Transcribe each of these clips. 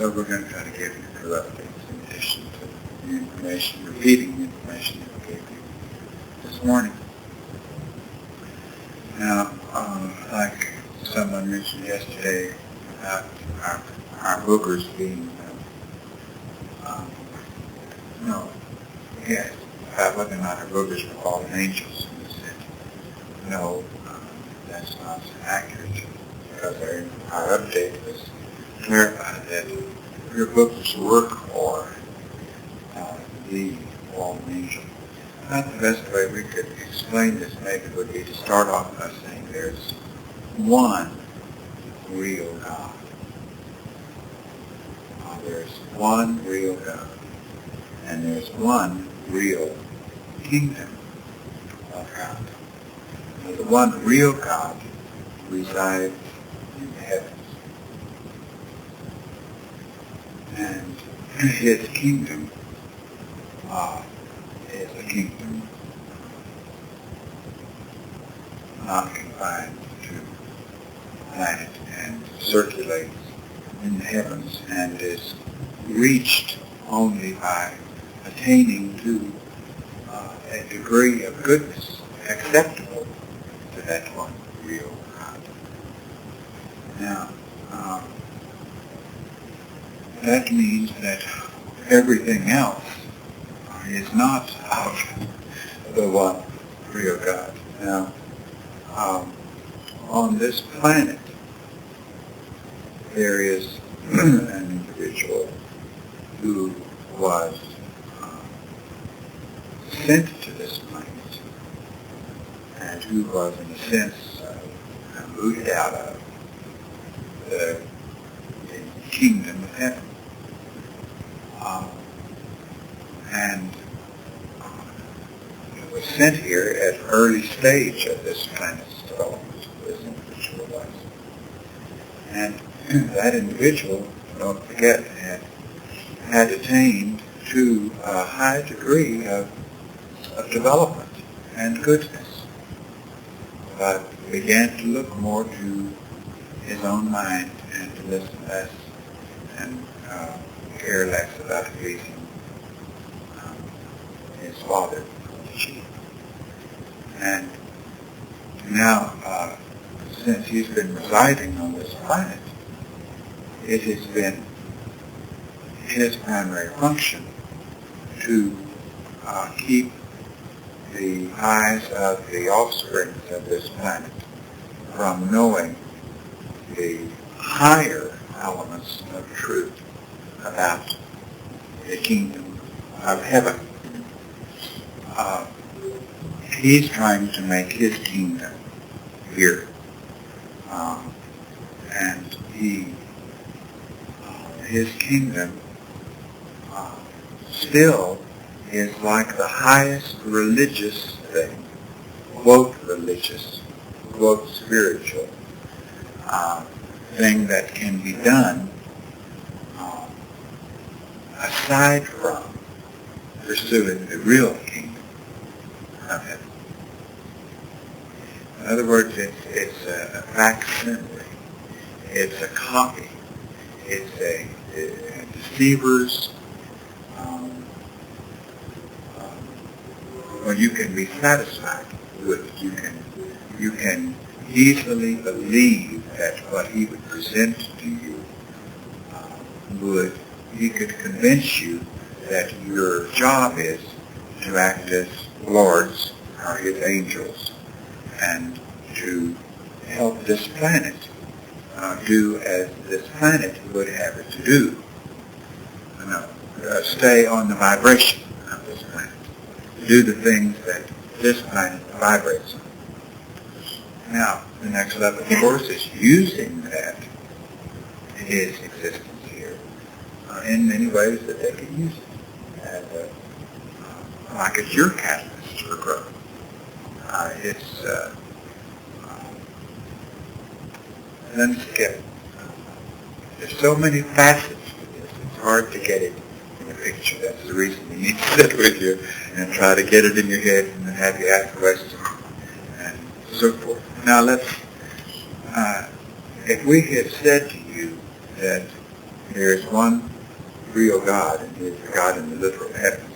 So we're going to try to give you a few updates in addition to the information, repeating the information that we gave you this morning. Now, like someone mentioned yesterday about our boogers being, yes, about whether or not our boogers were fallen angels. And we said, no, that's not accurate, because our update was clarified that your boogers work for the fallen angel. I think the best way we could explain this maybe would be to start off by saying there's one real God. There's one real God. And there's one real kingdom of God. And the one real God resides in the heavens. And his kingdom is a kingdom not confined to planet and circulates in the heavens and is reached only by attaining to a degree of goodness acceptable to that one real God. Now, that means that everything else is not of the one real God. Now, on this planet, there is an individual who was sent to this planet and who was, in a sense, moved out of the kingdom of heaven. And it was sent here at an early stage of this planet's development, this individual was. And that individual, don't forget, had attained to a high degree of development and goodness, but began to look more to his own mind and to listen less and care less about pleasing his father, the chief. And now, since he's been residing on this planet, it has been his primary function to keep the eyes of the offspring of this planet from knowing the higher elements of truth about the kingdom of heaven. He's trying to make his kingdom here. And his kingdom still is like the highest religious thing, quote religious, quote spiritual, thing that can be done aside from pursuing the real kingdom of heaven. In other words, it's a facsimile, it's a copy, it's a deceiver's. Well, you can be satisfied with it. You can easily believe that what he would present to you he could convince you that your job is to act as lords or his angels and to help this planet do as this planet would have it to do. Stay on the vibration of this planet. Do the things that this planet vibrates on. Now, the next level, of course, is using that, his existence here, in many ways that they can use it. And, like it's your catalyst for growth. Let me skip. There's so many facets to this, it's hard to get it in a picture. That's the reason you need to sit with you and try to get it in your head and then have you ask questions and so forth. Now let's, if we had said to you that there's one real God, and He is the God in the literal heavens,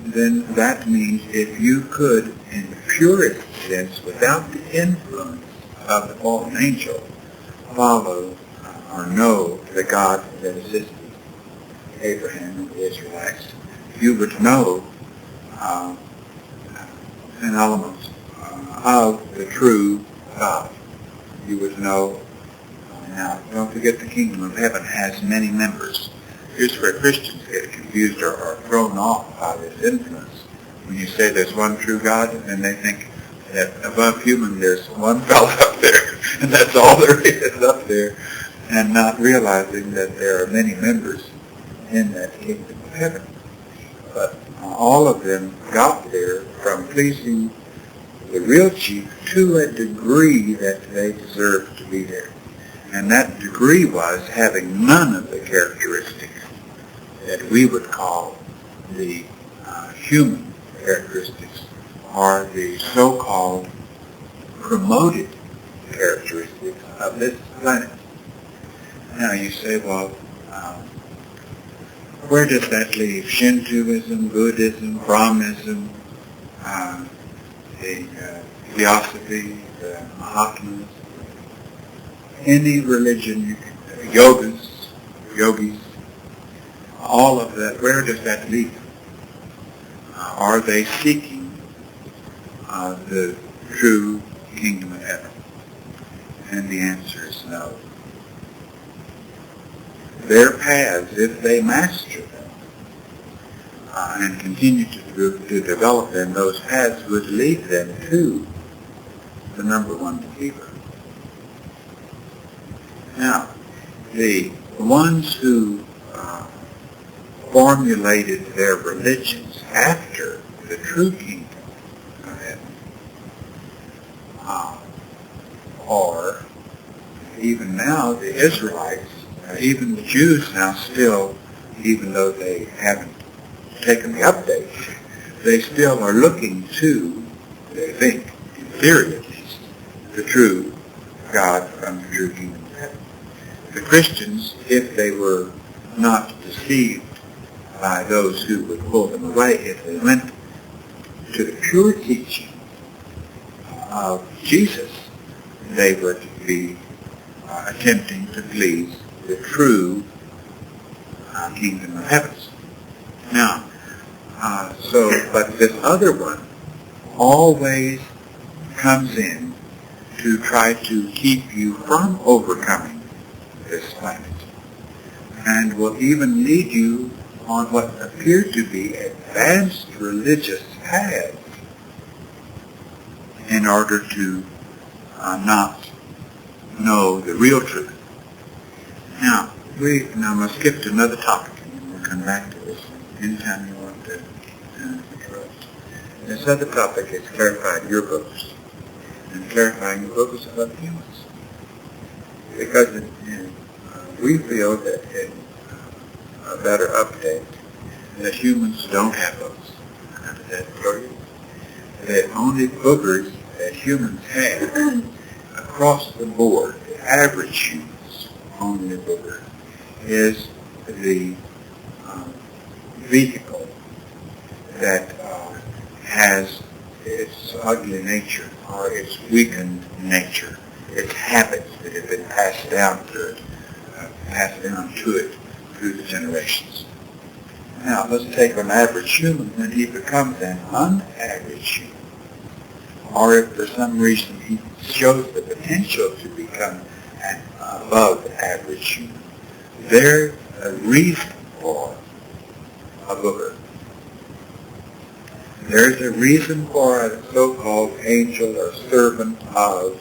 then that means if you could, in the purest sense, without the influence of the fallen angel, follow or know the God that assisted Abraham and the Israelites, you would know an element of the true God. You would know. Now, don't forget the kingdom of heaven has many members. Here's where Christians get confused or thrown off by this influence. When you say there's one true God, and they think that above human there's one fellow up there, and that's all there is up there, and not realizing that there are many members in that kingdom of heaven. But all of them got there from pleasing the real chief to a degree that they deserved to be there. And that degree was having none of the characteristics that we would call the human characteristics or the so-called promoted characteristics of this planet. Now you say, well, where does that leave? Shintoism, Buddhism, Brahmanism, the Theosophy, the Mahatmas, any religion, yogis, all of that, where does that lead? Are they seeking the true kingdom of heaven? And the answer is no. Their paths, if they master them and continue to develop them, those paths would lead them to the number one believer. Now, the ones who formulated their religions after the true kingdom of heaven are, even now, the Israelites, even the Jews now still, even though they haven't taken the update, they still are looking to, they think, in theory at least, the true God from the true kingdom of heaven. The Christians, if they were not deceived by those who would pull them away, if they went to the pure teaching of Jesus, they would be attempting to please the true kingdom of heavens. Now, but this other one always comes in to try to keep you from overcoming this planet, and will even lead you on what appear to be advanced religious paths in order to not know the real truth. Now, we must skip to another topic, and we'll come back to this anytime you want to interrupt. This other topic is clarifying your books, and clarifying your books about humans. Because we feel that in a better update, that humans don't have books. How does that for you? The only boogers that humans have across the board, the average humans, only booger, is the vehicle that has its ugly nature or its weakened nature, its habits that have been passed down to it through the generations. Now, let's take an average human when he becomes an unaverage human, or if for some reason he shows the potential to become an above average human. There's a reason for a booger. There's a reason for a so-called angel or servant of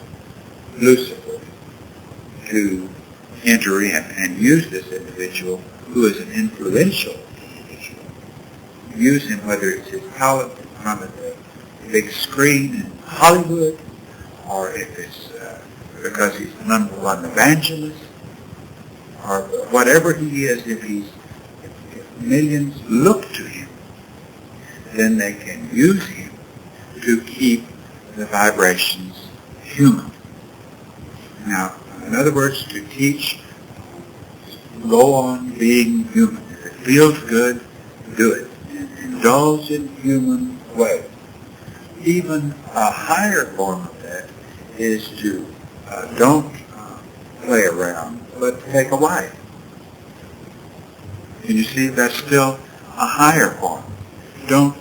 Lucifer to enter in and use this individual who is an influential individual. Use him whether it's his talent in front of the big screen in Hollywood, or if it's because he's the number one evangelist, or whatever he is. If millions look to him, then they can use him to keep the vibrations human. Now, in other words, to teach go on being human. If it feels good, do it. Indulge in human ways. Even a higher form of that is to don't play around, but take a wife. And you see, that's still a higher form. Don't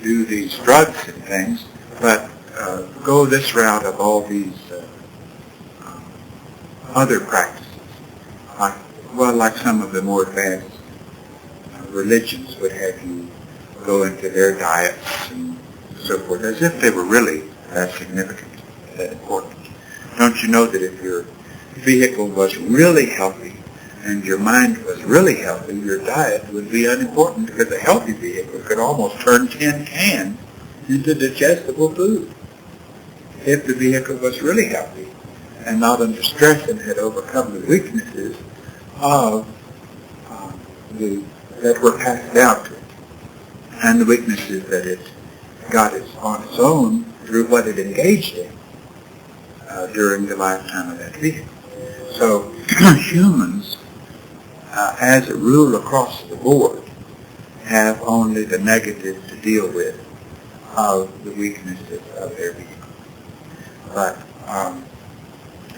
do these drugs and things, but go this route of all these other practices. Like some of the more advanced religions would have you go into their diets and so forth, as if they were really that significant, that important. Don't you know that if your vehicle was really healthy and your mind was really healthy, your diet would be unimportant, because a healthy vehicle could almost turn tin cans into digestible food if the vehicle was really healthy and not under stress and had overcome the weaknesses of that were passed down to it, and the weaknesses that it got on its own through what it engaged in during the lifetime of that vehicle. So humans, as a rule across the board, have only the negative to deal with of the weaknesses of their vehicle. But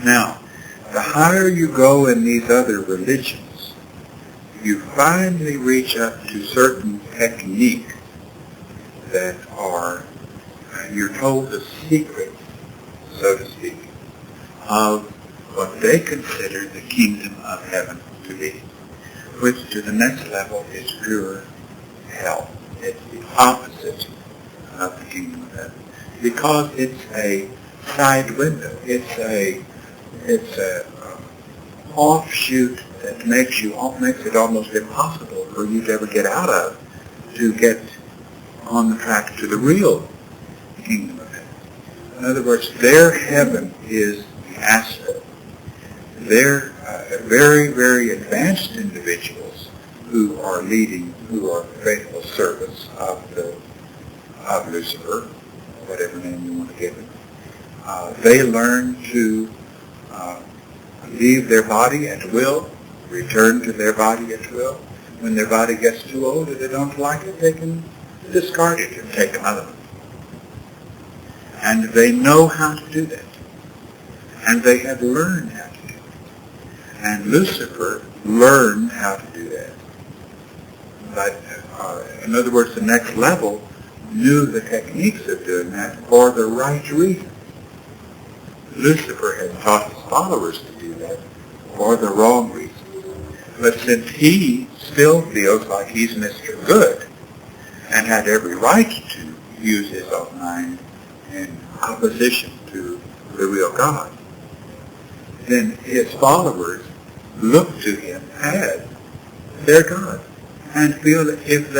now, the higher you go in these other religions, you finally reach up to certain techniques that are, you're told, the secret, so to speak, of what they consider the kingdom of heaven to be, which to the next level is pure hell. It's the opposite of the kingdom of heaven, because it's a side window. It's a offshoot that makes it almost impossible for you to ever get out of, to get on the track to the real kingdom of heaven. In other words, their heaven is the aspect. They're very, very advanced individuals who are faithful servants of Lucifer, whatever name you want to give him. They learn to leave their body at will, return to their body at will. When their body gets too old or they don't like it, they can discard it and take another one. And they know how to do that. And they have learned how to do it. And Lucifer learned how to do that. But, in other words, the next level knew the techniques of doing that for the right reason. Lucifer had taught his followers to do that for the wrong reason. But since he still feels like he's Mr. Good and had every right to use his own mind in opposition to the real God, then his followers look to him as their God and feel that if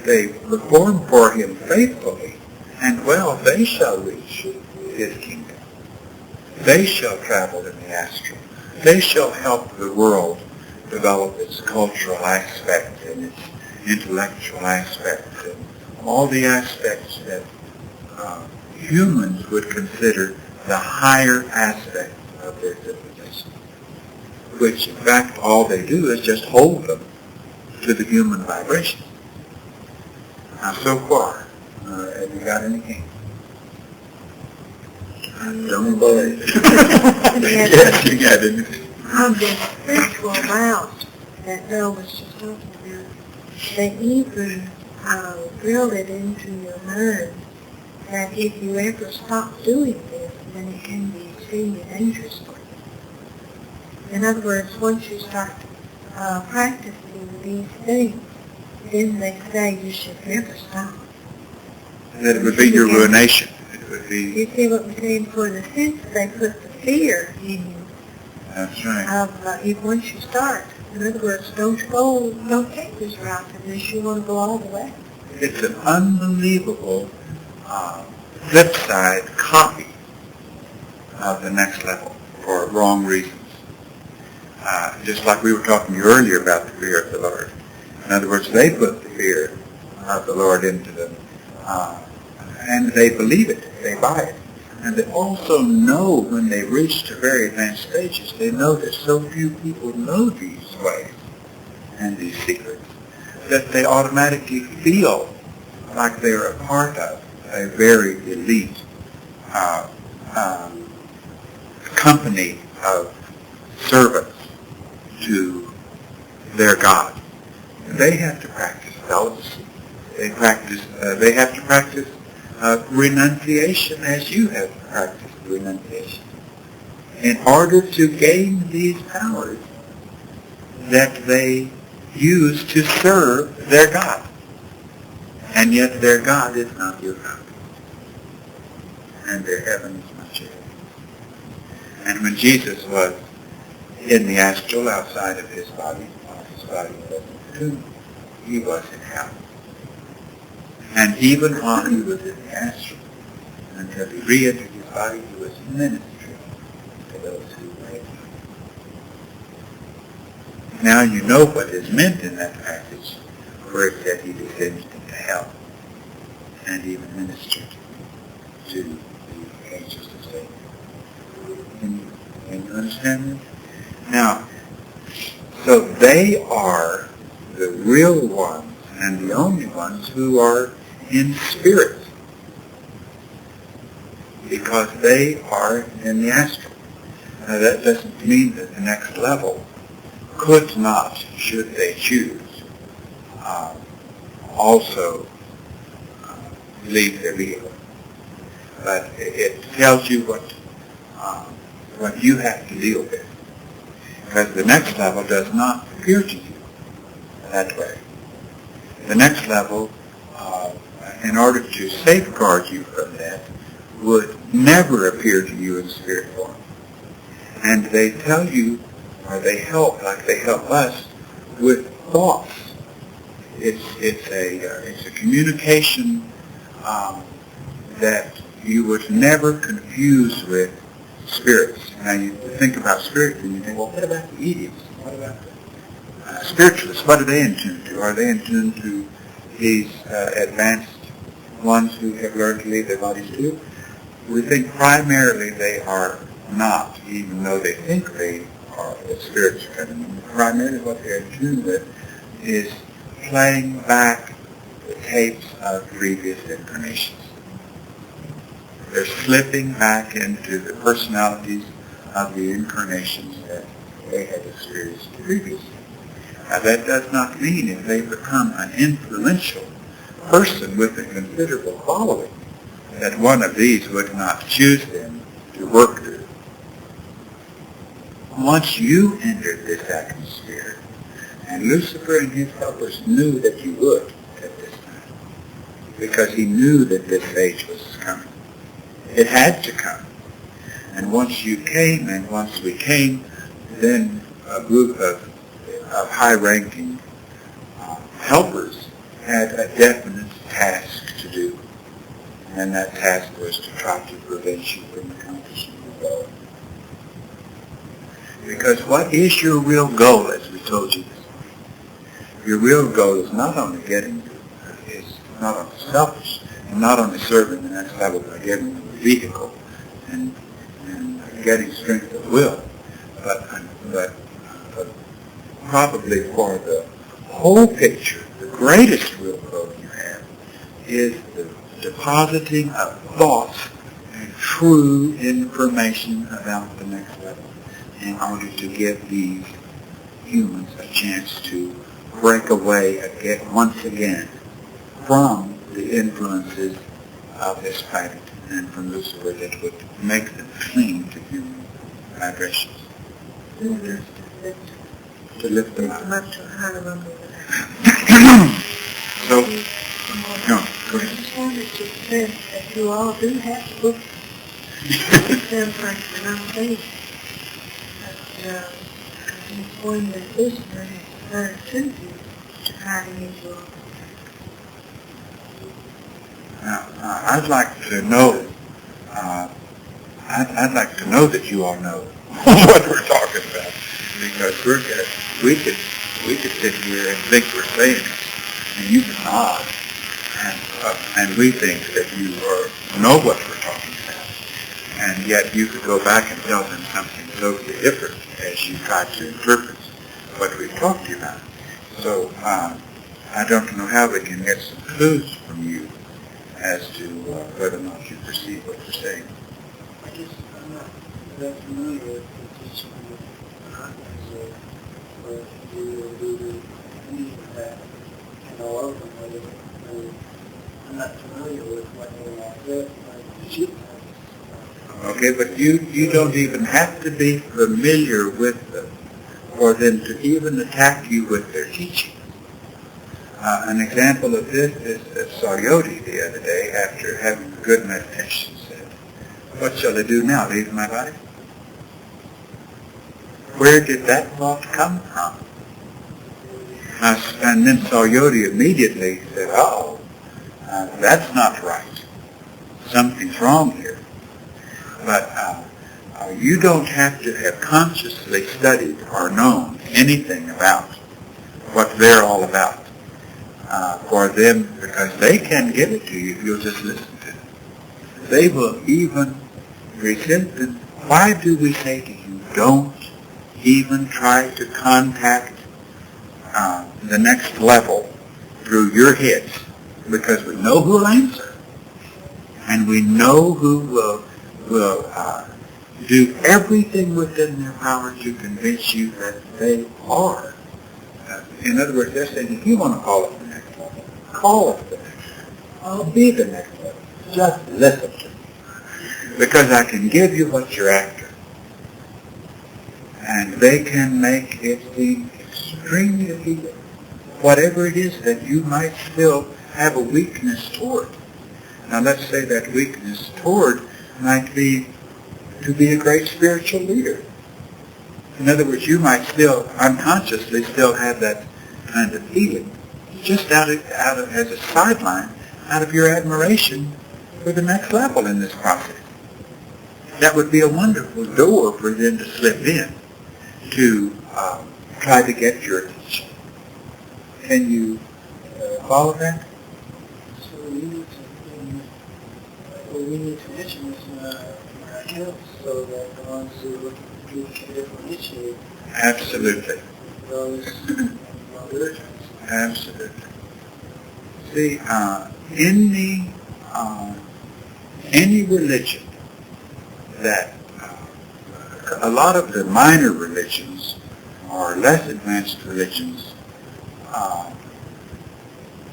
they perform for him faithfully and well, they shall reach his kingdom. They shall travel in the astral. They shall help the world develop its cultural aspects and its intellectual aspects and all the aspects that humans would consider the higher aspects of their civilization, which in fact all they do is just hold them to the human vibration. Now so far, have you got anything? Don't believe. Yes, you got anything. Of the spiritual route that Bill was just talking about, they even drill it into your mind that if you ever stop doing this, then it can be extremely dangerous for you. In other words, once you start practicing these things, then they say you should never stop. That it would be your ruination. It would be. You see what we're saying? For in a sense, they put the fear in you. That's right. Once you start. In other words, don't take this route unless you want to go all the way. It's an unbelievable flip side copy of the next level for wrong reasons. Just like we were talking to you earlier about the fear of the Lord. In other words, they put the fear of the Lord into them, and they believe it, they buy it. And they also know when they reach to very advanced stages, they know that so few people know these ways and these secrets that they automatically feel like they're a part of a very elite company of servants to their God. They have to practice celibacy. They have to practice renunciation as you have practiced renunciation in order to gain these powers that they use to serve their God. And yet their God is not your God. And their heaven is not your heaven. And when Jesus was in the astral outside of his body was in the tomb, he was in hell. And even while he was in the astral, until he re-entered his body, he was ministering to those who waited. Now you know what is meant in that passage, where it said he descended into hell and even ministered to the angels of Satan. Can you understand this? Now, so they are the real ones and the only ones who are in spirit, because they are in the astral. Now that doesn't mean that the next level could not, should they choose, also leave their vehicle. But it tells you what you have to deal with. Because the next level does not appear to you that way. The next level, in order to safeguard you from that, would never appear to you in spirit form. And they tell you, or they help, like they help us, with thoughts. It's a communication that you would never confuse with spirits. Now you think about spirits and you think, well, what about the idiots? What about the spiritualists? What are they in tune to? Are they in tune to these advanced ones who have learned to leave their bodies too? We think primarily they are not, even though they think they are the spirits are coming in. Primarily what they're in tune with is playing back the tapes of previous incarnations. They're slipping back into the personalities of the incarnations that they had experienced previously. Now that does not mean if they become an influential person with a considerable following, that one of these would not choose them to work through. Once you entered this atmosphere, and Lucifer and his helpers knew that you would at this time, because he knew that this age was coming. It had to come. And once you came, and once we came, then a group of high-ranking helpers had a definite task to do. And that task was to try to prevent you from accomplishing your goal. Because what is your real goal, as we told you this morning? Your real goal is not only not only selfish, and not only serving the next level by getting them a vehicle and getting strength of will, but probably for the whole picture, the greatest real goal you have is the depositing of thoughts and true information about the next level in order to give these humans a chance to break away once again from the influences of this planet and from Lucifer that would make them cling to human vibrations. To lift them up. So, no, go ahead. I just wanted to say that you all do have to look at them for pronunciation. But it's one that Lucifer has learned to do to try to get you all. Now, I'd like to know. I'd like to know that you all know what we're talking about, because we could sit here and think we're saying it, and you can nod, and we think that you know what we're talking about. and yet you could go back and tell them something totally different as you try to interpret what we've talked to you about. So I don't know how we can get some clues from you as to whether or not you perceive what you're saying. I guess I'm not that familiar with the teaching of the contents of Hindu or Buddha, any of that, and all of them. I'm not familiar with what they are teaching. Okay, but you don't even have to be familiar with them for them to even attack you with their teaching. An example of this is Saryoti the other day, after having a good meditation, said, "What shall I do now? Leave my body?" Where did that thought come from? And then Saryoti immediately said, that's not right. Something's wrong here. But you don't have to have consciously studied or known anything about what they're all about for them, because they can give it to you if you'll just listen to them. They will even resent them. Why do we say to you, don't even try to contact the next level through your heads? Because we know who will answer, and we know who will do everything within their power to convince you that they are. In other words, they're saying, if you want to call it the next level, call it the next level. I'll be the next level. Just listen to me. Because I can give you what you're after. And they can make it seem extremely appealing. Whatever it is that you might still have a weakness toward. Now let's say that weakness toward might be to be a great spiritual leader. In other words, you might still unconsciously still have that kind of feeling, just out of as a sideline, out of your admiration for the next level in this process. That would be a wonderful door for them to slip in to try to get your attention. Can you follow that? So we need to mention this in our accounts so that the ones who look at it can differentiate. Absolutely. Those Absolutely. See, any religion that a lot of the minor religions or less advanced religions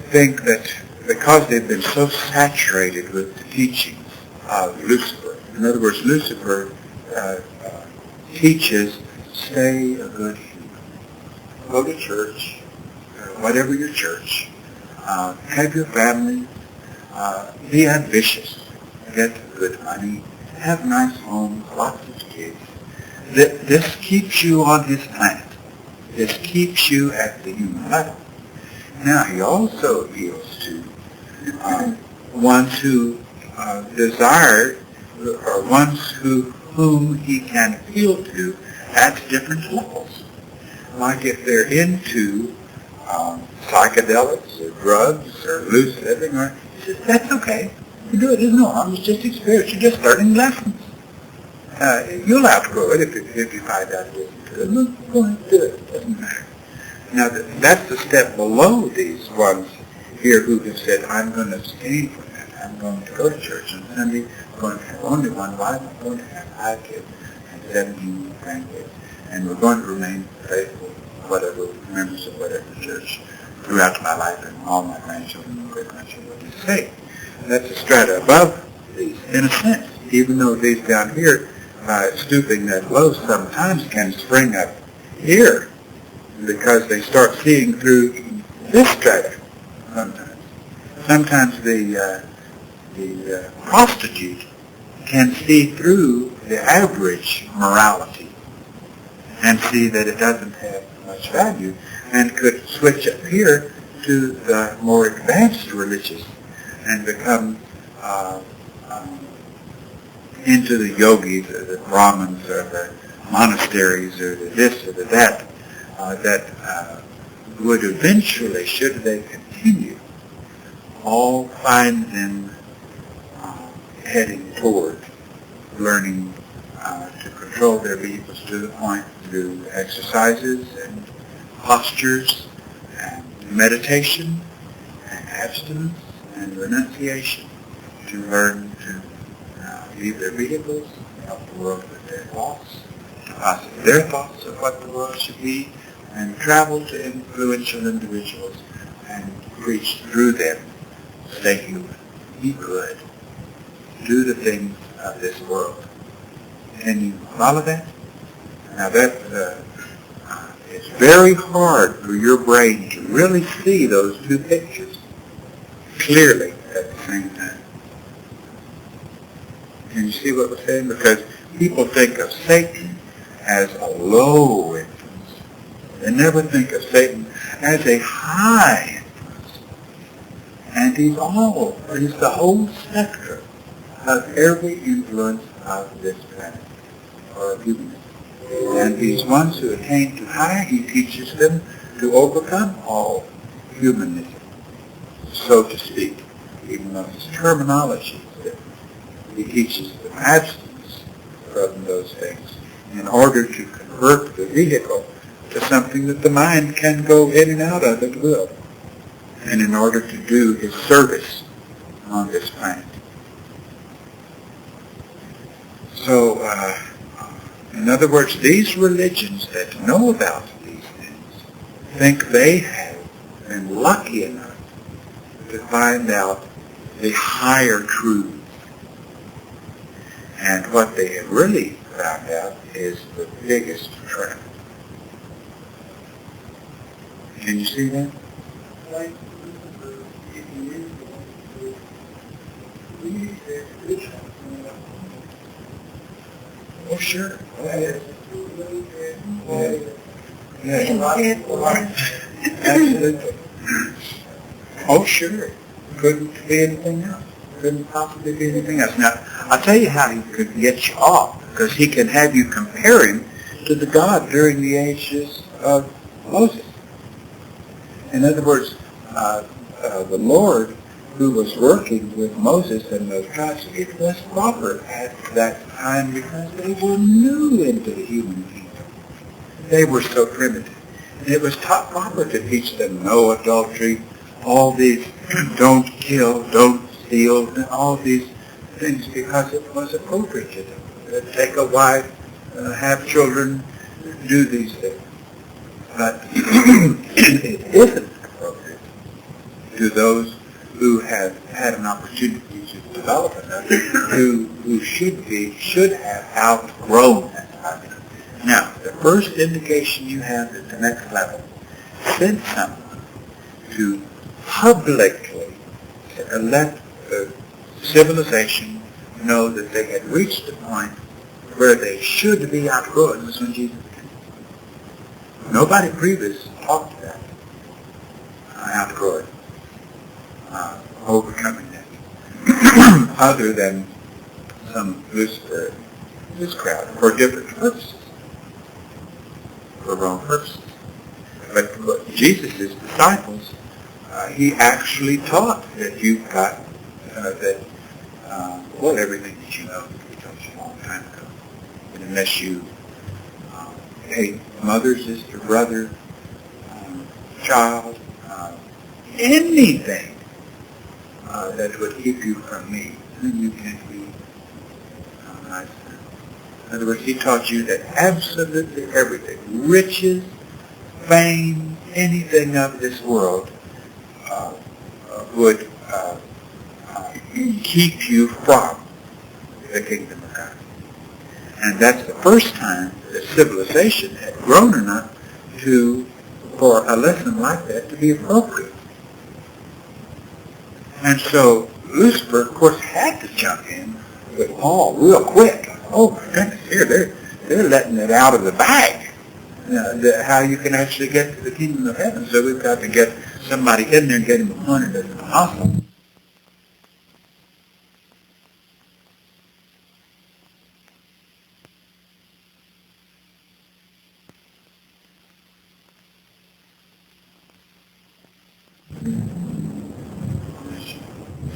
think that because they've been so saturated with the teachings of Lucifer, in other words, Lucifer teaches, stay a good human. Go to church, whatever your church, have your family, be ambitious, get good money, have nice homes, lots of kids. This keeps you on his planet. This keeps you at the human level. Now, he also appeals to ones who desire, or ones whom he can appeal to at different levels. Like if they're into psychedelics or drugs or loose living, or he says, that's okay. You do it, there's no harm. It's just experience. You're just learning lessons. You'll outgrow it if you find out it isn't good. Look, go ahead and do it. It doesn't matter. Now, that's the step below these ones here who have said, I'm going to abstain from that. I'm going to go to church on Sunday. I'm going to have only one wife. I'm going to have 5 kids and 17 grandkids. And we're going to remain faithful, whatever, members of whatever church throughout my life, and all my grandchildren and great-grandchildren will be saved. That's a strata above these, in a sense, even though these down here, stooping that low, sometimes can spring up here because they start seeing through this strata sometimes. Sometimes the prostitute can see through the average morality and see that it doesn't have much value, and could switch up here to the more advanced religious and become into the yogis or the brahmins or the monasteries or the this or the that, that would eventually, should they continue, all find them heading toward learning to control their vehicles to the point through exercises and postures and meditation and abstinence and renunciation to learn to leave their vehicles, help the world with their thoughts, deposit their thoughts of what the world should be, and travel to influential individuals and preach through them. Stay human. Be good. Do the things of this world. Can you follow that? Now that it's very hard for your brain to really see those two pictures clearly at the same time. Can you see what we're saying? Because people think of Satan as a low influence. They never think of Satan as a high influence. And he's the whole spectrum of every influence of this planet, or of humanism. And these ones who attain to high, he teaches them to overcome all humanism, so to speak, even though his terminology is different. He teaches them abstinence from those things in order to convert the vehicle to something that the mind can go in and out of at will, and in order to do his service on this planet. So, in other words, these religions that know about these things think they have been lucky enough to find out the higher truth. And what they have really found out is the biggest trap. Can you see that? Like Lucifer, if he is going to be Oh, sure. Absolutely. Oh, sure. Couldn't be anything else. Couldn't possibly be anything else. Now, I'll tell you how he could get you off, because he can have you compare him to the God during the ages of Moses. In other words, the Lord who was working with Moses and those tribes, it was proper at that time because they were new into the human kingdom. They were so primitive. And it was proper to teach them no adultery, all these don't kill, don't steal, and all these things because it was appropriate to them. Take a wife, have children, do these things. But it isn't appropriate to those who have had an opportunity to develop enough, who should have outgrown that habit. Now, the first indication you have at the next level, send someone to publicly let the civilization know that they had reached the point where they should be outgrowing. This when Jesus came. Nobody previous talked about outgrowing. Overcoming that, other than some Lucifer, this crowd, for different purposes, for wrong purposes. But for Jesus' disciples, he actually taught that you've got everything that you know, he taught you a long time ago. And unless you hate mother, sister, brother, child, anything that would keep you from me, then you can't be my son. In other words, he taught you that absolutely everything, riches, fame, anything of this world, would keep you from the kingdom of God. And that's the first time that civilization had grown enough for a lesson like that to be appropriate. And so Lucifer, of course, had to jump in with Paul real quick. Oh my goodness, here they're letting it out of the bag. How you can actually get to the kingdom of heaven. So we've got to get somebody in there and get him appointed as an apostle.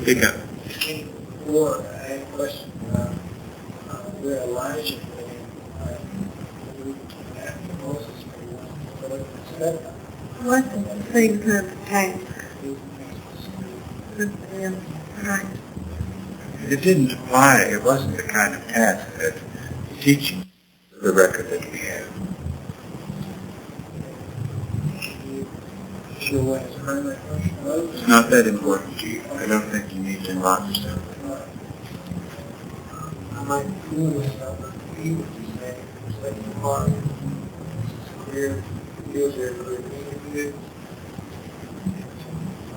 Speak up. Or I had a question about where Elijah Moses wasn't the same kind of task. Right. It didn't apply, it wasn't the kind of task that teaching the record that we have. Sure what his primary function was? It's not that important to you. I don't think you need to involve yourself. I might be foolish about what people do say. It's like the heart. It's clear. Feels everybody being good.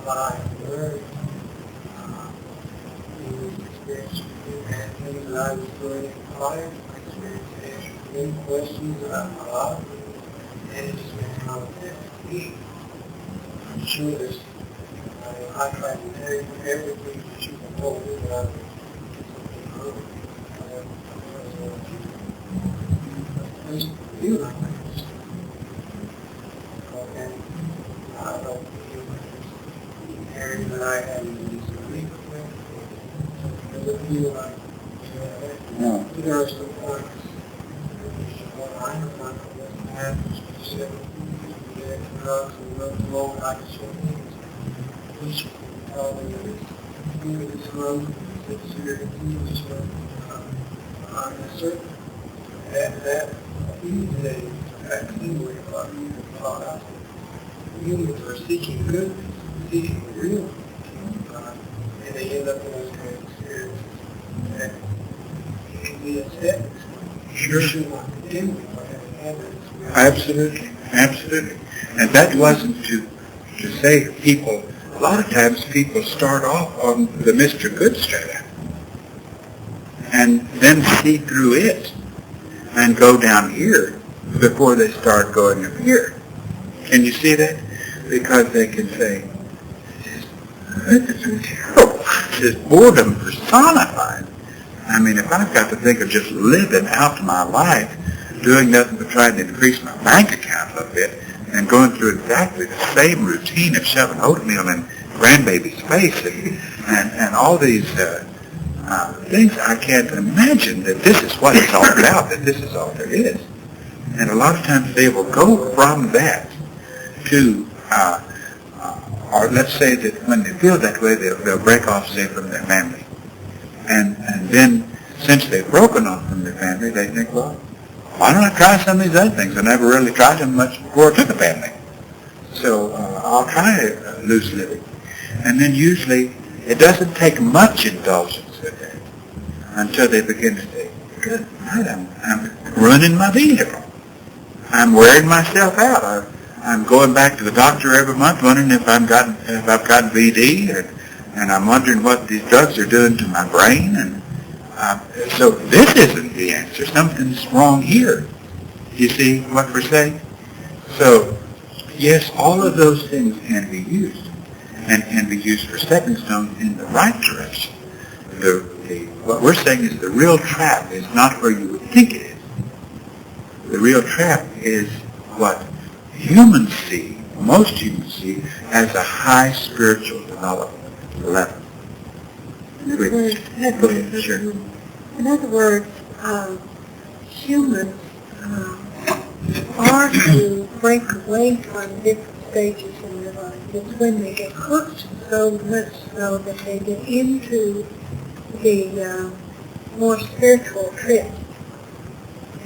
Lie. Word. Experience and things that I was doing in fire. I experienced answering many questions about my life. And it just makes my life easy. I'm sure there's, I try to tell you everything that you can hold in, but I just feel like this. Okay? I don't feel like this. The area that I have in this week, does it feel like, No. there are some points what I don't like what happens specifically. Drugs and drugs alone, I just want things. We should probably do this road, this serious, this road. I'm certain that these days, actually, we're about to talk out. Humans are seeking good, seeking real kingdom of God, and they end up in those kind of experiences. And it can be a stepping stone. Sure. You should not continue by having had that experience. Absolutely, absolutely. And that wasn't to say people, a lot of times people start off on the Mr. Good strata and then see through it and go down here before they start going up here. Can you see that? Because they can say, this is terrible. This is boredom personified. I mean, if I've got to think of just living out my life, doing nothing but trying to increase my bank account a little bit, and going through exactly the same routine of shoving oatmeal in grandbaby's face and all these things, I can't imagine that this is what it's all about, that this is all there is. And a lot of times they will go from that to, or let's say that when they feel that way, they'll break off, say, from their family. And then, since they've broken off from their family, they think, well, why don't I try some of these other things? I never really tried them much before I took a family. So I'll try loose living. And then usually it doesn't take much indulgence with that until they begin to say, good night, I'm ruining my vehicle. I'm wearing myself out. I'm going back to the doctor every month wondering if I've got VD, and I'm wondering what these drugs are doing to my brain. And so this isn't the answer. Something's wrong here. You see what we're saying? So, yes, all of those things can be used, and can be used for stepping stones in the right direction. What we're saying is the real trap is not where you would think it is. The real trap is what humans see, most humans see, as a high spiritual development level. In other words, humans are to break away from different stages in their life. It's when they get hooked so much so that they get into the more spiritual trip.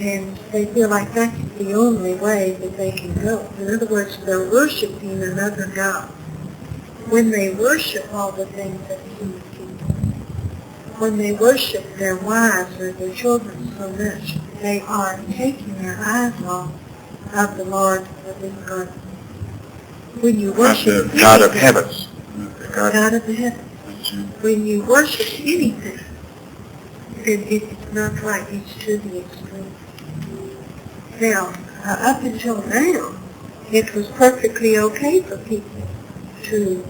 And they feel like that's the only way that they can go. In other words, they're worshiping another God. When they worship all the things that human people, when they worship their wives or their children so much, they are taking their eyes off of the Lord of the God. When you worship the God of heavens. God of the heavens. When you worship anything, then it's not right. It's to the extreme. Now, up until now, it was perfectly okay for people to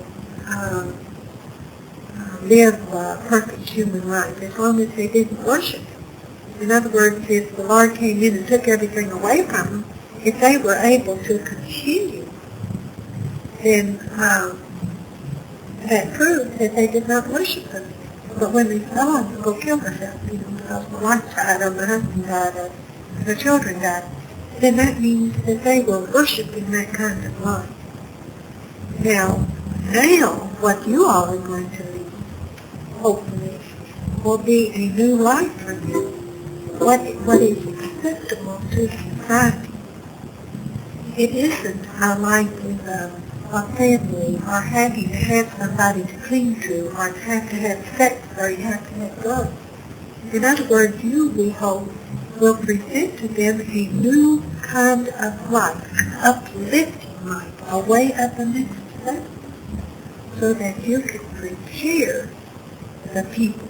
live a perfect human life as long as they didn't worship Him. In other words, if the Lord came in and took everything away from them, if they were able to continue, then that proved that they did not worship Him. But when they fell off to go kill themselves, because the wife died or the husband died or the children died, then that means that they were worshiping that kind of life. Now, what you all are going to lead, hopefully, will be a new life for you. What is acceptable to society. It isn't a life with a family, or having to have somebody to cling to, or to have sex, or you have to have drugs. In other words, you, we hope, will present to them a new kind of life, an uplifting life, a way up the next step, so that you can prepare the people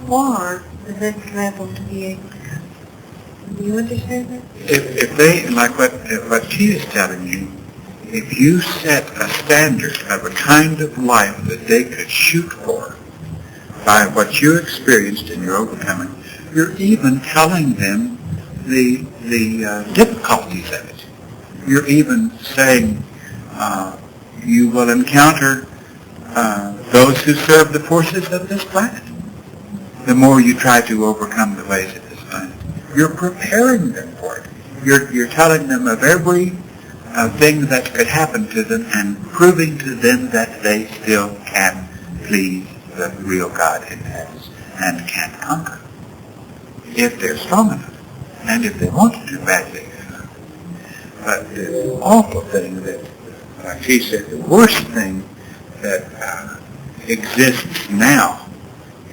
for the next level to be able to come. Do you understand that? If they, like what she is telling you, if you set a standard of a kind of life that they could shoot for by what you experienced in your overcoming, you're even telling them the difficulties of it. You're even saying you will encounter those who serve the forces of this planet. The more you try to overcome the ways of this planet, you're preparing them for it. You're telling them of every thing that could happen to them and proving to them that they still can please the real God in heaven and can conquer if they're strong enough and if they want to do bad things enough. But the awful thing that, like she said, the worst thing that exists now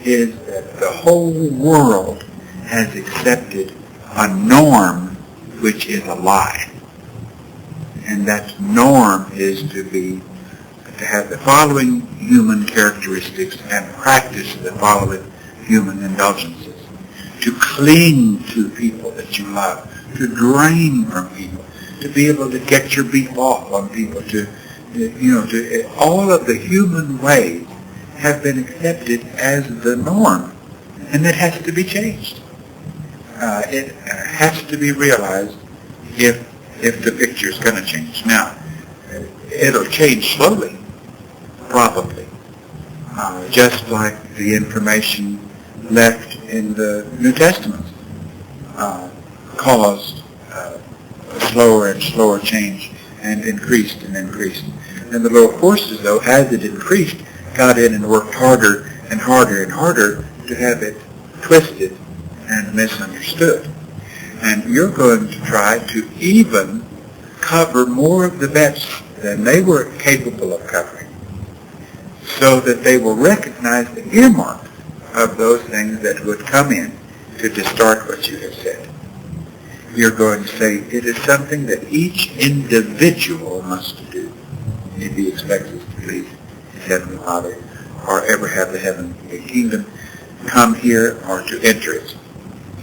is that the whole world has accepted a norm which is a lie. And that norm is to have the following human characteristics and practice the following human indulgences. To cling to people that you love, to drain from people, to be able to get your beef off on people, all of the human ways have been accepted as the norm, and that has to be changed. It has to be realized if the picture is going to change. Now, it'll change slowly, probably, just like the information left in the New Testament caused a slower and slower change and increased and increased. And the lower forces, though, as it increased, got in and worked harder and harder and harder to have it twisted and misunderstood. And you're going to try to even cover more of the bets than they were capable of covering, so that they will recognize the earmark of those things that would come in to distort what you have said. You're going to say it is something that each individual must do if he expects us to please his Heavenly Father or ever have the heavenly kingdom come here or to enter it.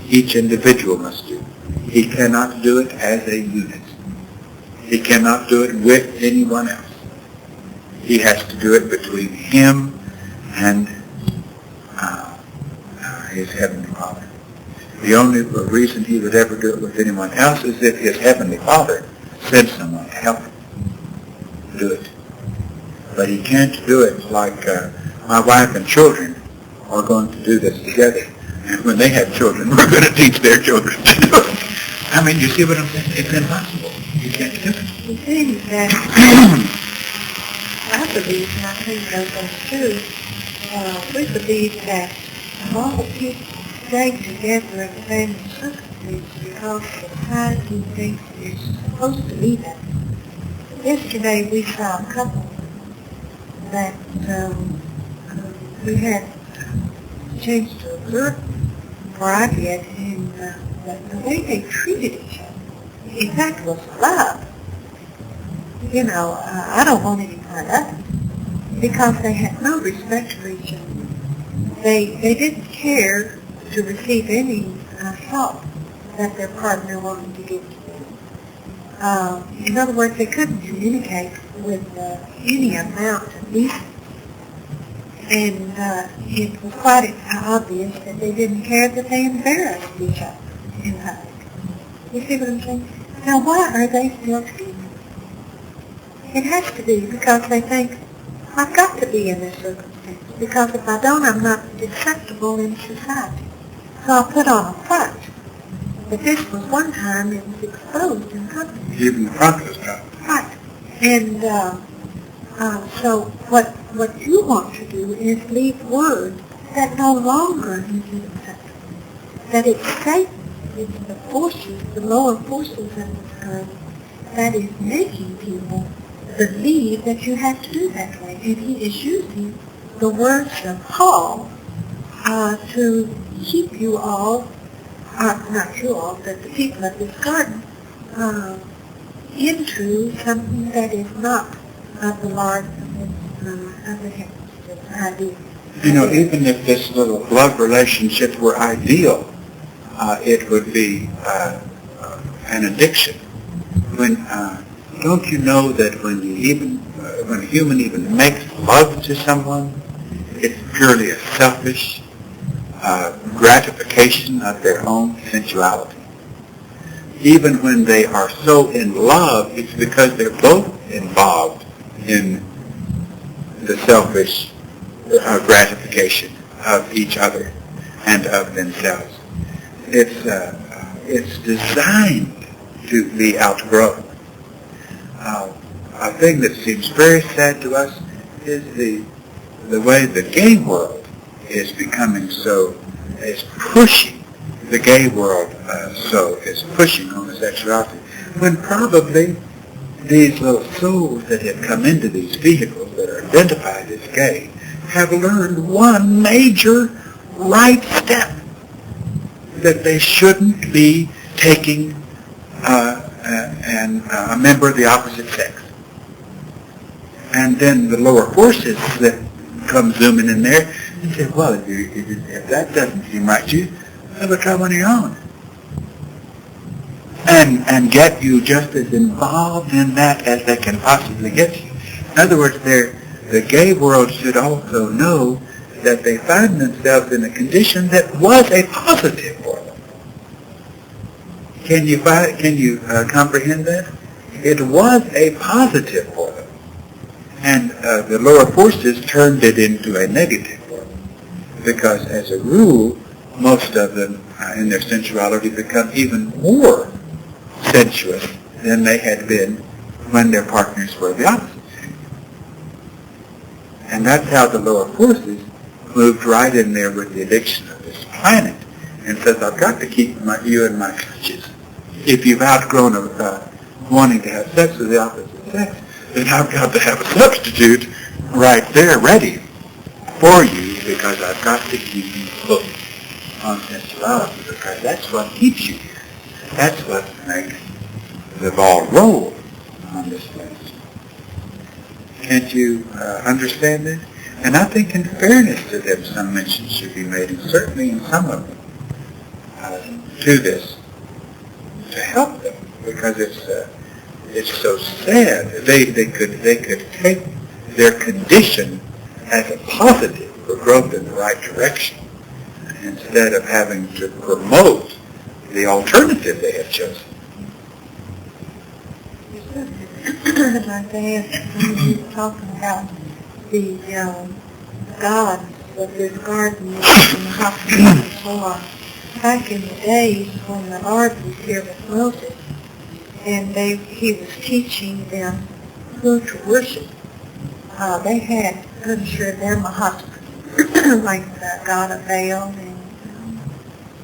Each individual must do. He cannot do it as a unit. He cannot do it with anyone else. He has to do it between him and his Heavenly Father. The only reason he would ever do it with anyone else is if his Heavenly Father sent someone to help him do it. But he can't do it like my wife and children are going to do this together. And when they have children, we're going to teach their children to do it. I mean, you see what I'm saying? It's impossible. You can't do it. The thing is that I believe, and I think that's true, we believe that all the people stay together in the family circumstances because society thinks it's supposed to be that. Yesterday we saw a couple that we had changed to a group, or I did, and the way they treated each other, in fact, was love. I don't want any part of it, because they had no respect for each other. They didn't care to receive any help that their partner wanted to give to them. In other words, they couldn't communicate with any amount of decency. And it was quite obvious that they didn't care that they embarrassed each other in public. You see what I'm saying? Now, why are they still together? It has to be because they think, I've got to be in this circumstance, because if I don't, I'm not acceptable in society. So I put on a front. But this was one time it was exposed in public. Even the front was dropped. Right. And so what you want to do is leave word that no longer is acceptable. That it's Satan, it's the forces, the lower forces of this earth that is making people believe that you have to do that way. And he is using the words of Paul to keep you all, not you all, but the people of this garden, into something that is not of the Lord of the heavens, this idea. You know, even if this little love relationship were ideal, it would be an addiction. Don't you know that when a human even makes love to someone, it's purely a selfish gratification of their own sensuality? Even when they are so in love, it's because they're both involved in the selfish gratification of each other and of themselves. It's designed to be outgrown. A thing that seems very sad to us is the way the gay world is becoming is pushing the gay world is pushing homosexuality, when probably these little souls that have come into these vehicles that are identified as gay have learned one major right step, that they shouldn't be taking a member of the opposite sex. And then the lower forces that come zooming in there and say, well, if that doesn't seem right to you, have a trouble on your own. And get you just as involved in that as they can possibly get you. In other words, the gay world should also know that they find themselves in a condition that was a positive for them. Can you comprehend that? It was a positive for them. And the lower forces turned it into a negative for them. Because as a rule, most of them in their sensuality become even more sensuous than they had been when their partners were the opposite sex. And that's how the lower forces moved right in there with the addiction of this planet and says, I've got to keep you in my clutches. If you've outgrown wanting to have sex with the opposite sex, then I've got to have a substitute right there ready for you, because I've got to keep you hooked on sensuality, because that's what keeps you here. That's what makes the ball roll on this place. Can't you understand this? And I think in fairness to them, some mention should be made, and certainly in some of them, to this, to help them, because it's so sad. They could take their condition as a positive for growth in the right direction, instead of having to promote the alternative they have chosen. Like they asked, when you were talking about the gods of this garden and the hospital and so on. Back in the days when the Lord was here with Moses, and he was teaching them who to worship, they had, I'm sure, their Mahatma, like the god of Baal,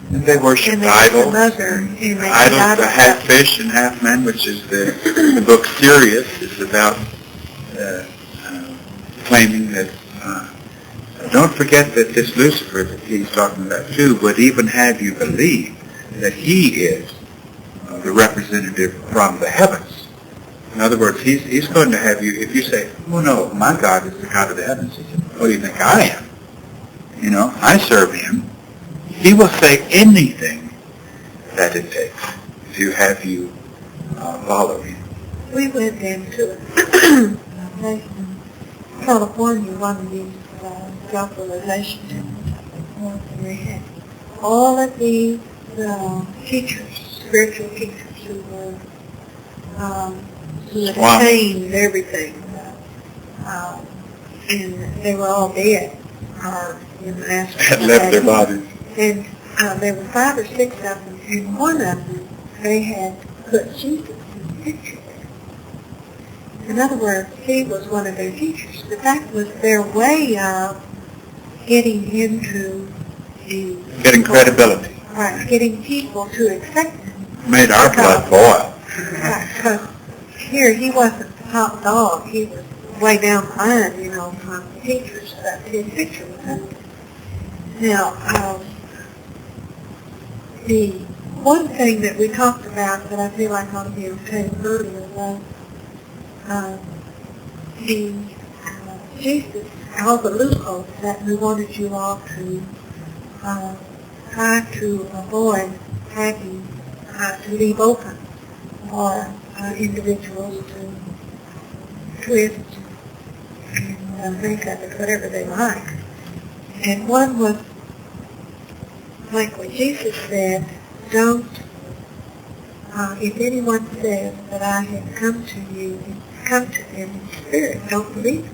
and they worshipped idols. Idols, the half fish and half man, which is the book Sirius is about claiming that. Don't forget that this Lucifer that he's talking about too would even have you believe that he is the representative from the heavens. In other words, he's going to have you, if you say, oh no, my God is the God of the heavens, he said, what do you think I am? You know, I serve him. He will say anything that it takes to have you follow him. We went into a place in California, one of these self-realization temples, and we had all of these teachers, spiritual teachers who had attained everything, and they were all dead. Had left their bodies. And there were 5 or 6 of them, and one of them, they had put Jesus in the picture there. In other words, he was one of their teachers. But that was their way of getting into the... Getting credibility. Right, getting people to accept him. Made our blood boil. Right, because here he wasn't the top dog. He was way down the line, you know, from the teachers. But his picture was up there. Now, the one thing that we talked about that I feel like ought to be on tape earlier was Jesus, all the loopholes that we wanted you all to try to avoid having to leave open for individuals to twist and make of it whatever they like. And one was like what Jesus said, don't, if anyone says that I have come to you, come to them in spirit, don't believe it.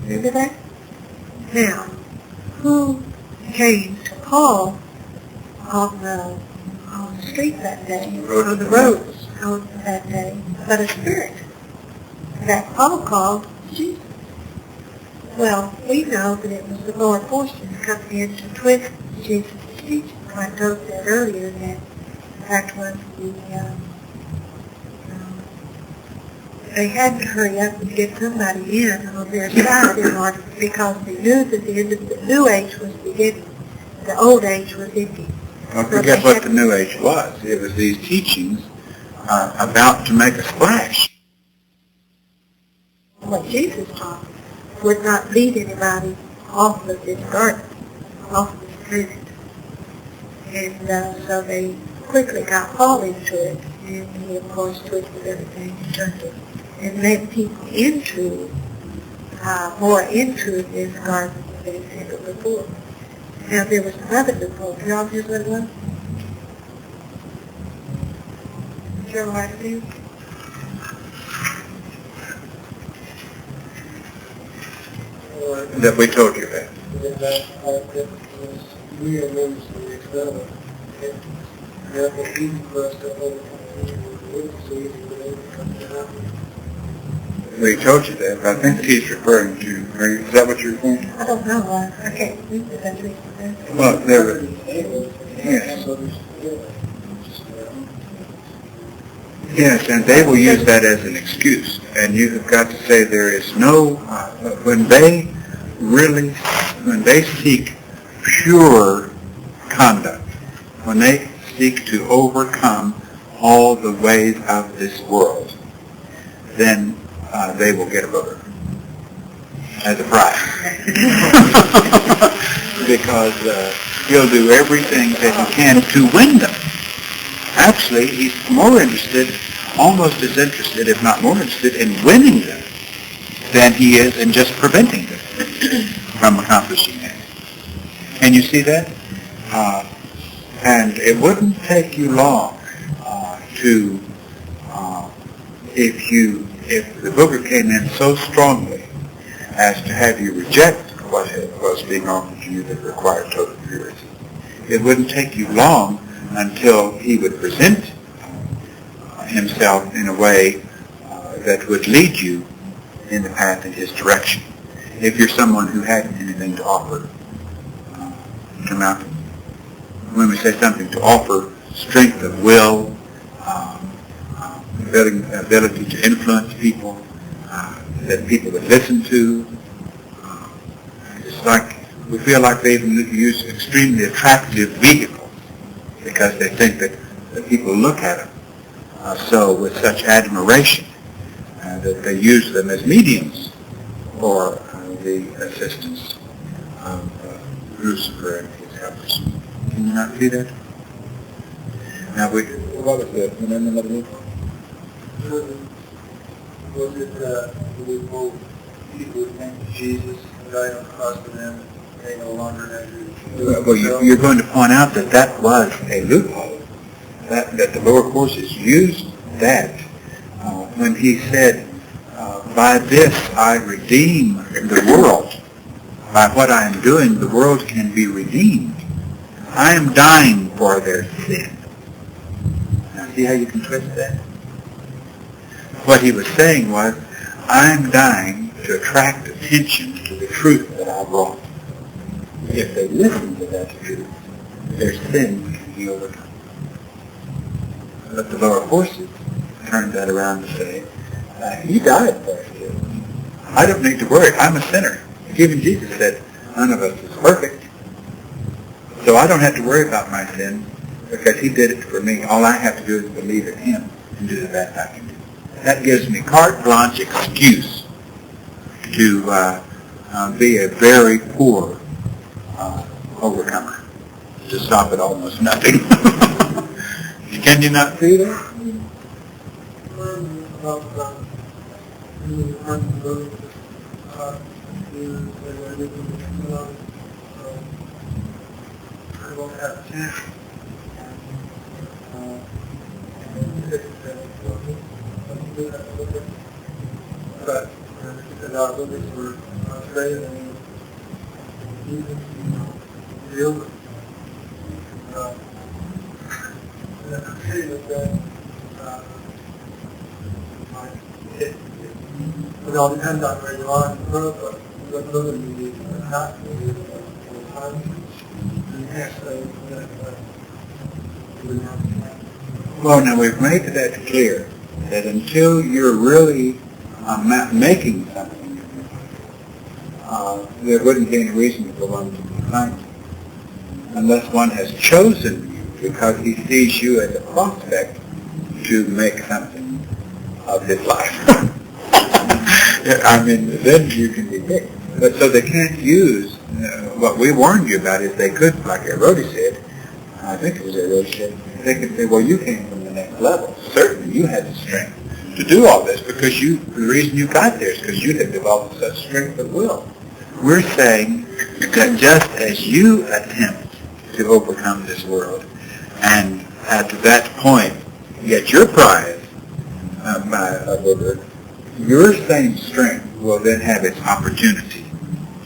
Remember that? Now, who came to Paul on the street that day, on the roads on that day, but a spirit that Paul called Jesus? Well, we know that it was the lower portion coming in to twist Jesus' teaching. I told that earlier that that was they had to hurry up and get somebody in on their side in order, because they knew that the end of the new age was beginning. The old age was ending. Don't forget what the new age was. It was these teachings about to make a splash. What Jesus taught would not lead anybody off of this garden, off of this planet. And so they quickly got Paul into it, and he of course twisted everything and turned it and led people into, more into this garden than they had ever before. Now there was another loophole. Did y'all hear what it was? Did y'all write it down? That we told you about. We are members of the external. And therefore, easy for us to overcome. It's so easy for them to come down. We told you that, but I think he's referring to, is that what you're referring to? I don't know. I can't read the country. Well, there was, yes. Yes, and they will use that as an excuse. And you have got to say there is no, when they seek pure conduct, when they seek to overcome all the ways of this world, then they will get a booger as a prize. Because he'll do everything that he can to win them. Actually, he's more interested, almost as interested, if not more interested, in winning them than he is in just preventing them from accomplishing it. And you see that? And it wouldn't take you long to, if the booger came in so strongly as to have you reject what was being offered to you that required total purity, it wouldn't take you long until he would present himself in a way that would lead you in the path in his direction. If you're someone who hadn't anything to offer, come out. When we say something to offer, strength of will, ability to influence people, that people would listen to. It's like we feel like they even use extremely attractive vehicles because they think that people look at them so with such admiration that they use them as mediums for the assistance of Lucifer and his helpers. Can you not see that? Now, what was the name of the book? Was it we both people would thank Jesus and died on the cross for them, and they no longer have to... Well, you're going to point out that that was a loophole, that the lower courses used that when he said, by this I redeem the world. By what I am doing, the world can be redeemed. I am dying for their sin. Now see how you can twist that? What he was saying was, I'm dying to attract attention to the truth that I brought. If they listen to that truth, their sin can be overcome. But the lower forces turned that around to say, he died for us. I don't need to worry. I'm a sinner. Even Jesus said, none of us is perfect. So I don't have to worry about my sin because he did it for me. All I have to do is believe in him and do the best I can do. That gives me carte blanche excuse to be a very poor overcomer, to stop at almost nothing. Can you not see that? But because our abilities were greater than even deal with. And I can see that it all depends on where you are in the world, but what ability you have to do all the time. And you can't say that you would not be. Well, now we've made that clear, that until you're really making something, there wouldn't be any reason for one to be kind, unless one has chosen you because he sees you as a prospect to make something of his life. I mean, then you can be picked. But so they can't use, what we warned you about is they could, like Erodi said, I think it was Erodi said, they could say, well, you came from the next level. Certainly you had the strength to do all this because the reason you got there is because you had developed such strength of will. We're saying that just as you attempt to overcome this world and at that point get your prize your same strength will then have its opportunity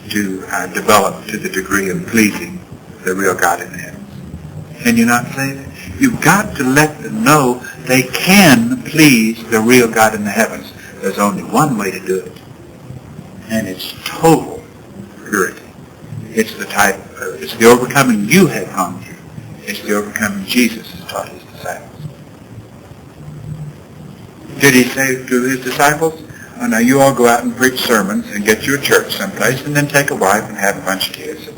to develop to the degree of pleasing the real God in the heavens. Can you not say that? You've got to let them know they can please the real God in the heavens. There's only one way to do it, and it's total purity. It's it's the overcoming you had gone through. It's the overcoming Jesus has taught his disciples. Did he say to his disciples, oh, now you all go out and preach sermons and get you a church someplace and then take a wife and have a bunch of kids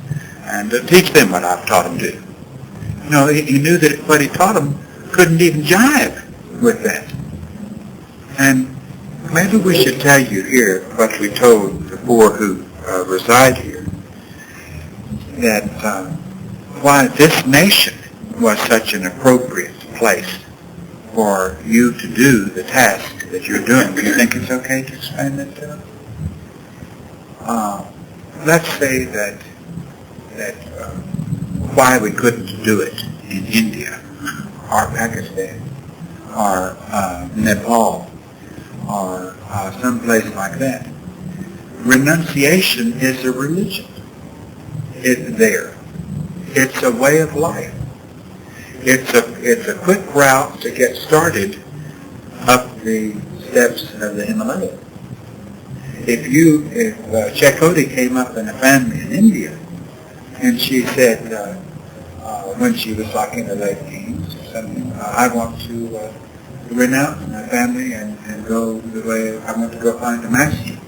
and teach them what I've taught them to do. No, he knew that what he taught them couldn't even jive with that. And maybe we should tell you here what we told the four who reside here, that why this nation was such an appropriate place for you to do the task that you're doing. Do you think it's okay to explain that to them? Let's say that why we couldn't do it in India or Pakistan or Nepal or someplace like that. Renunciation is a religion. It's there. It's a way of life. It's a quick route to get started up the steps of the Himalayas. If Chakoti came up in a family in India, and she said, when she was like in her late teens or something, I want to renounce my family and go the way, I want to go find a master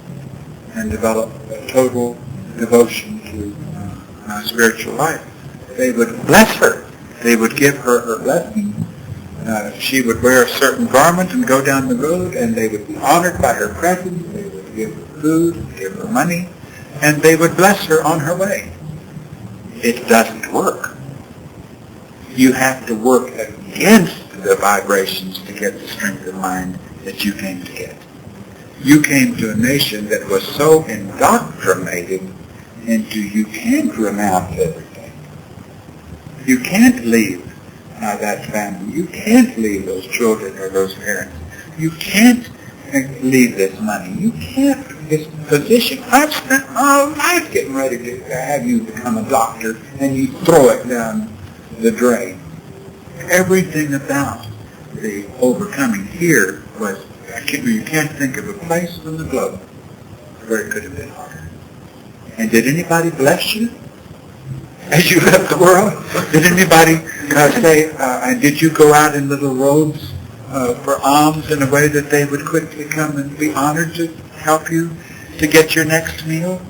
and develop a total devotion to my spiritual life. They would bless her. They would give her her blessing. She would wear a certain garment and go down the road, and they would be honored by her presence. They would give her food, give her money, and they would bless her on her way. It doesn't work. You have to work against the vibrations to get the strength of mind that you came to get. You came to a nation that was so indoctrinated into you can't renounce everything. You can't leave that family. You can't leave those children or those parents. You can't leave this money. You can't this position. I've spent my life getting ready to have you become a doctor, and you throw it down the drain. Everything about the overcoming here was, you can't think of a place on the globe where it could have been harder. And did anybody bless you as you left the world? Did anybody say, and did you go out in little robes for alms in a way that they would quickly come and be honored to help you to get your next meal?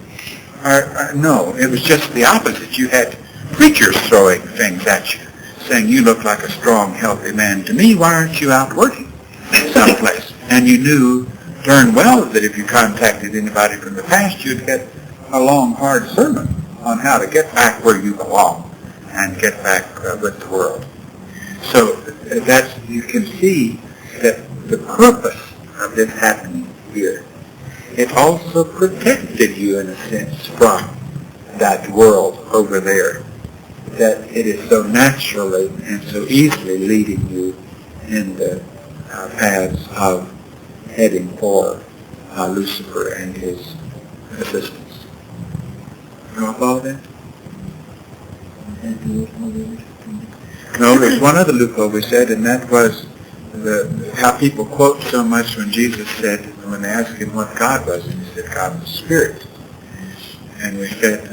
No, it was just the opposite. You had preachers throwing things at you, saying, you look like a strong, healthy man to me. Why aren't you out working someplace? And you knew darn well that if you contacted anybody from the past, you'd get a long, hard sermon on how to get back where you belong and get back with the world. So you can see that the purpose of this happening here, it also protected you in a sense from that world over there, that it is so naturally and so easily leading you in the paths of heading for Lucifer and his assistants. You want to follow that? No, there's one other loophole we said, and that was how people quote so much when Jesus said, when they asked him what God was, he said God was spirit. And we said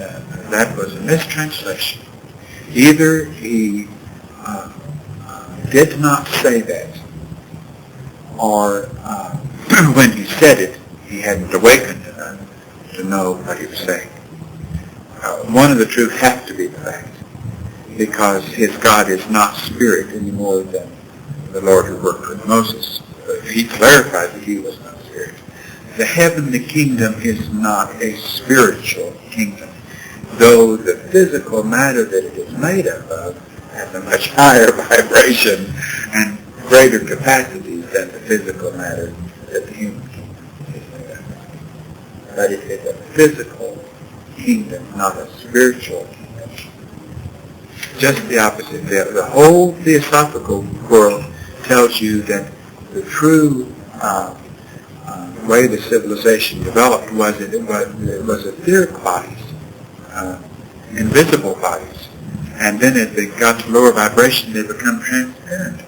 that was a mistranslation. Either he did not say that, or when he said it, he hadn't awakened to know what he was saying. One of the two has to be the fact, because his God is not spirit any more than the Lord who worked with Moses. He clarified that he was not spirit. The heavenly kingdom is not a spiritual kingdom, though the physical matter that it is made up of has a much higher vibration and greater capacity than the physical matter that the human kingdom is made up of. But it is a physical kingdom, not a spiritual kingdom. Just the opposite. The whole theosophical world tells you that the true way the civilization developed was it was etheric bodies, invisible bodies, and then as they got to lower vibration, they become transparent,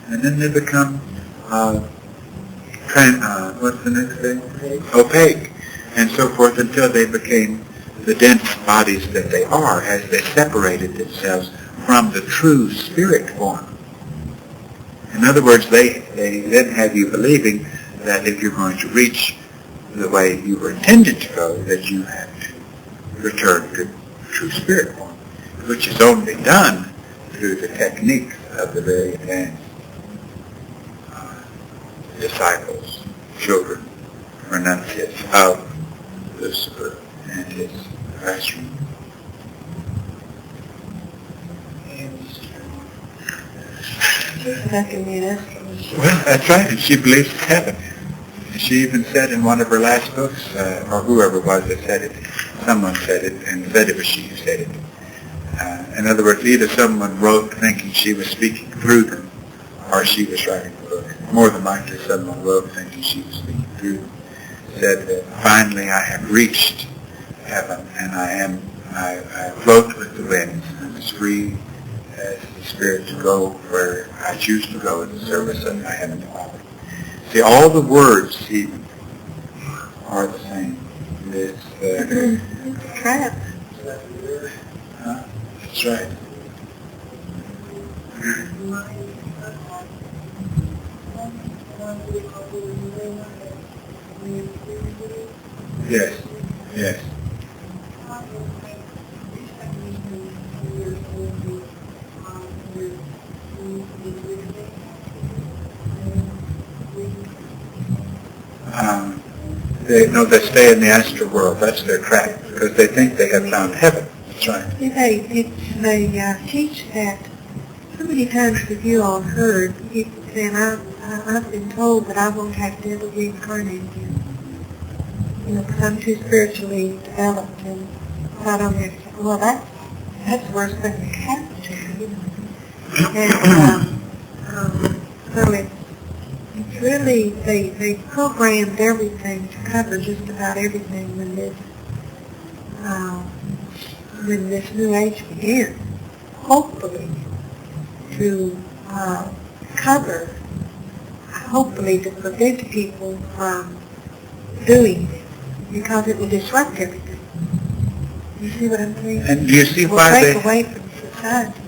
and then they become what's the next thing? Opaque, and so forth, until they became the dense bodies that they are, as they separated themselves from the true spirit form. In other words, they then have you believing that if you're going to reach the way you were intended to go, that you have to return to true spirit form, which is only done through the techniques of the very advanced disciples, children, renunciates of Lucifer and his classroom. Well, that's right, and she believes it's heaven. She even said in one of her last books, or whoever it was that said it, someone said it, and said it was she who said it. In other words, either someone wrote thinking she was speaking through them, or she was writing the book. More than likely, someone wrote thinking she was speaking through them. Said that finally I have reached heaven, and I float with the winds. I'm as free as the Spirit to go where I choose to go in the service of my Heavenly Father. See, all the words even are the same. It's a trap. That's right. Yes, yes. They stay in the astral world. That's their trap, because they think they have found heaven. That's right. They teach that. So many times have you all heard people saying, I've been told that I won't have to ever reincarnate again. Because I'm too spiritually developed and I don't have to. Well, that's worse than it happen to you. And so it's really, they programmed everything to cover just about everything when this New Age began. hopefully to cover, hopefully to prevent people from doing it, because it will disrupt everything. You see what I'm saying? And do you see It will why take they... away from society.